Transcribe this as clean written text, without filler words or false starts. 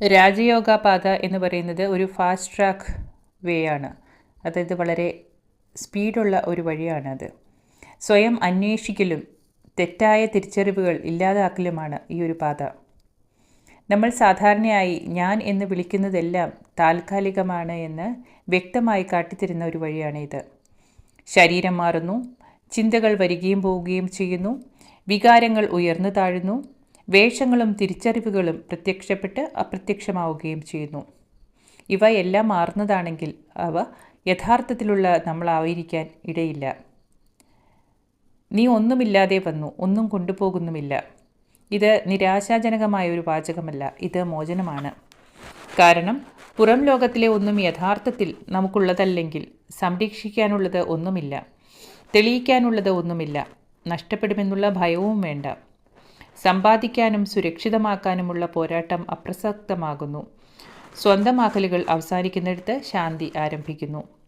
രാജയോഗ പാത എന്ന് പറയുന്നത് ഒരു ഫാസ്റ്റ് ട്രാക്ക് വേ ആണ്. അതായത് വളരെ സ്പീഡുള്ള ഒരു വഴിയാണത്. സ്വയം അന്വേഷിക്കലും തെറ്റായ തിരിച്ചറിവുകൾ ഇല്ലാതാക്കലുമാണ് ഈ ഒരു പാത. നമ്മൾ സാധാരണയായി ഞാൻ എന്ന് വിളിക്കുന്നതെല്ലാം താൽക്കാലികമാണ് എന്ന് വ്യക്തമായി കാട്ടിത്തരുന്ന ഒരു വഴിയാണ് ഇത്. ശരീരം മാറുന്നു, ചിന്തകൾ വരികയും പോവുകയും ചെയ്യുന്നു, വികാരങ്ങൾ ഉയർന്നു താഴുന്നു, വേഷങ്ങളും തിരിച്ചറിവുകളും പ്രത്യക്ഷപ്പെട്ട് അപ്രത്യക്ഷമാവുകയും ചെയ്യുന്നു. ഇവ എല്ലാം മാറുന്നതാണെങ്കിൽ അവ യഥാർത്ഥത്തിലുള്ള നമ്മളായിരിക്കാൻ ഇടയില്ല. നീ ഒന്നുമില്ലാതെ വന്നു, ഒന്നും കൊണ്ടുപോകുന്നുമില്ല. ഇത് നിരാശാജനകമായ ഒരു വാചകമല്ല, ഇത് മോചനമാണ്. കാരണം പുറം ലോകത്തിലെ ഒന്നും യഥാർത്ഥത്തിൽ നമുക്കുള്ളതല്ലെങ്കിൽ സംരക്ഷിക്കാനുള്ളത് ഒന്നുമില്ല, തെളിയിക്കാനുള്ളത് ഒന്നുമില്ല, നഷ്ടപ്പെടുമെന്നുള്ള ഭയവും വേണ്ട. സമ്പാദിക്കാനും സുരക്ഷിതമാക്കാനുമുള്ള പോരാട്ടം അപ്രസക്തമാകുന്നു. സ്വന്തമാക്കലുകൾ അവസാനിക്കുന്നിടത്ത് ശാന്തി ആരംഭിക്കുന്നു.